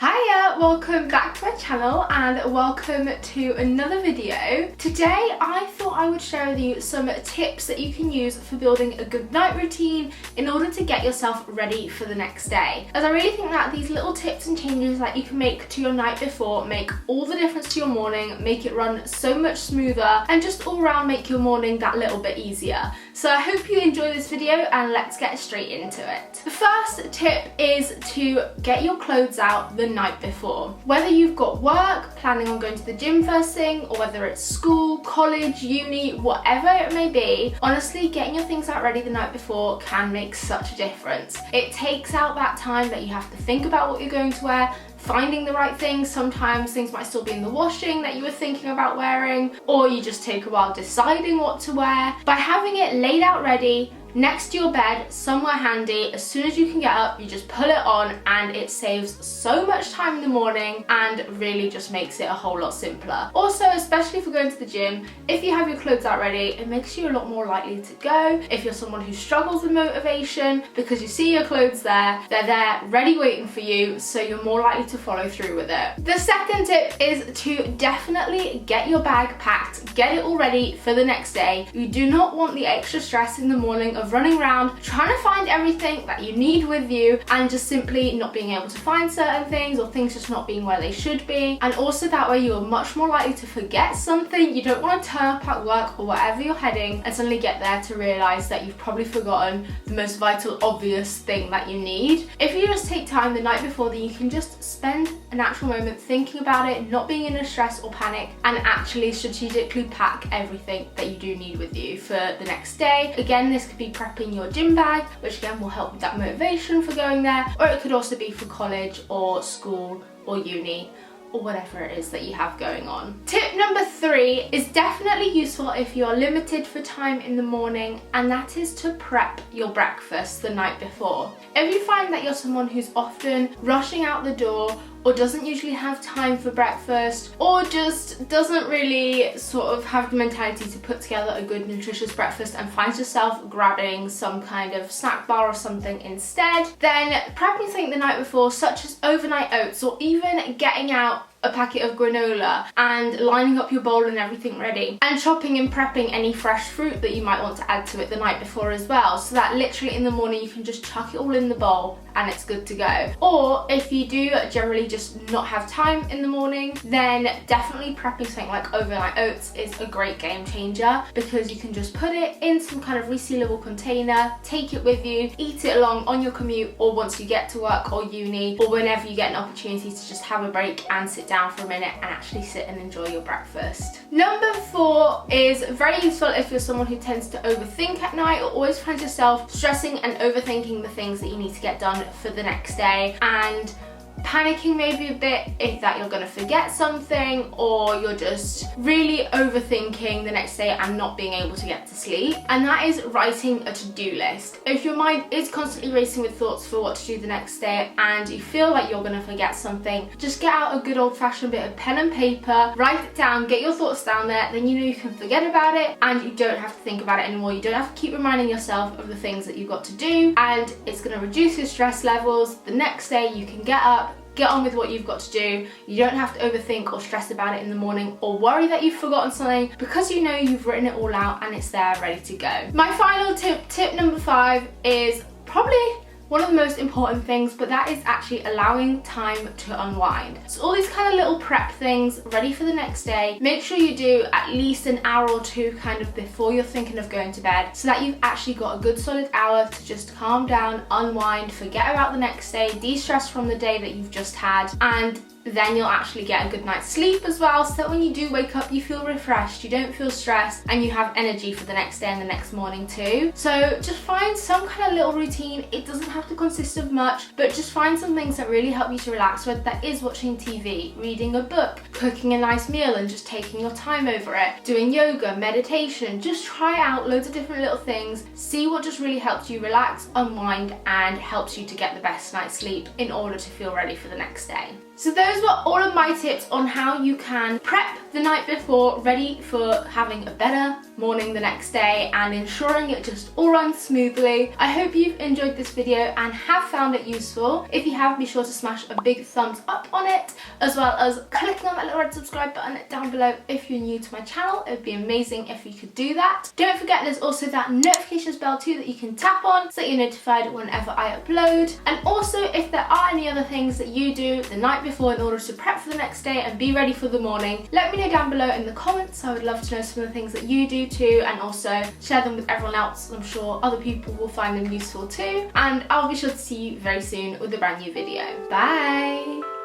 Hiya, welcome back to my channel and welcome to another video. Today I thought I would share with you some tips that you can use for building a good night routine in order to get yourself ready for the next day. As I really think that these little tips and changes that you can make to your night before make all the difference to your morning, make it run so much smoother and just all around make your morning that little bit easier. So I hope you enjoy this video and let's get straight into it. The first tip is to get your clothes out the night before. Whether you've got work, planning on going to the gym first thing, or whether it's school, college, uni, whatever it may be, honestly getting your things out ready the night before can make such a difference. It takes out that time that you have to think about what you're going to wear, finding the right things. Sometimes things might still be in the washing that you were thinking about wearing, or you just take a while deciding what to wear. By having it laid out ready next to your bed, somewhere handy, as soon as you can get up, you just pull it on and it saves so much time in the morning and really just makes it a whole lot simpler. Also, especially if you're going to the gym, if you have your clothes out ready, it makes you a lot more likely to go. If you're someone who struggles with motivation, because you see your clothes there, they're there ready waiting for you, so you're more likely to follow through with it. The second tip is to definitely get your bag packed, get it all ready for the next day. You do not want the extra stress in the morning of running around trying to find everything that you need with you and just simply not being able to find certain things, or things just not being where they should be. And also that way you are much more likely to forget something. You don't want to turn up at work or wherever you're heading and suddenly get there to realise that you've probably forgotten the most vital, obvious thing that you need. If you just take time the night before, then you can just spend an actual moment thinking about it, not being in a stress or panic, and actually strategically pack everything that you do need with you for the next day. Again, this could be prepping your gym bag, which again will help with that motivation for going there, or it could also be for college or school or uni or whatever it is that you have going on. Tip number 3 is definitely useful if you're limited for time in the morning, and that is to prep your breakfast the night before. If you find that you're someone who's often rushing out the door, or doesn't usually have time for breakfast, or just doesn't really sort of have the mentality to put together a good nutritious breakfast and finds yourself grabbing some kind of snack bar or something instead, then prepping something the night before, such as overnight oats, or even getting out a packet of granola and lining up your bowl and everything ready, and chopping and prepping any fresh fruit that you might want to add to it the night before as well, so that literally in the morning you can just chuck it all in the bowl and it's good to go. Or if you do generally just not have time in the morning, then definitely prepping something like overnight oats is a great game changer, because you can just put it in some kind of resealable container, take it with you, eat it along on your commute, or once you get to work or uni, or whenever you get an opportunity to just have a break and sit down for a minute and actually sit and enjoy your breakfast. Number 4 is very useful if you're someone who tends to overthink at night, or always finds yourself stressing and overthinking the things that you need to get done for the next day, and panicking maybe a bit if that you're going to forget something, or you're just really overthinking the next day and not being able to get to sleep. And that is writing a to-do list. If your mind is constantly racing with thoughts for what to do the next day and you feel like you're going to forget something, just get out a good old-fashioned bit of pen and paper, write it down, get your thoughts down there, then you know you can forget about it and you don't have to think about it anymore. You don't have to keep reminding yourself of the things that you've got to do, and it's going to reduce your stress levels. The next day you can get up, get on with what you've got to do. You don't have to overthink or stress about it in the morning, or worry that you've forgotten something, because you know you've written it all out and it's there ready to go. My final tip number 5 is probably one of the most important things, but that is actually allowing time to unwind. So all these kind of little prep things ready for the next day, make sure you do at least an hour or 2 kind of before you're thinking of going to bed, so that you've actually got a good solid hour to just calm down, unwind, forget about the next day, de-stress from the day that you've just had, and then you'll actually get a good night's sleep as well, so that when you do wake up you feel refreshed, you don't feel stressed, and you have energy for the next day and the next morning too. So just find some kind of little routine. It doesn't have to consist of much, but just find some things that really help you to relax, whether that is watching TV, reading a book, cooking a nice meal and just taking your time over it, doing yoga, meditation. Just try out loads of different little things, see what just really helps you relax, unwind, and helps you to get the best night's sleep in order to feel ready for the next day. So those those were all of my tips on how you can prep the night before, ready for having a better morning the next day and ensuring it just all runs smoothly. I hope you've enjoyed this video and have found it useful. If you have, be sure to smash a big thumbs up on it, as well as clicking on that little red subscribe button down below if you're new to my channel. It would be amazing if you could do that. Don't forget there's also that notifications bell too that you can tap on so that you're notified whenever I upload. And also, if there are any other things that you do the night before in order to prep for the next day and be ready for the morning, let me know down below in the comments. I would love to know some of the things that you do too, and also share them with everyone else. I'm sure other people will find them useful too. And I'll be sure to see you very soon with a brand new video. Bye!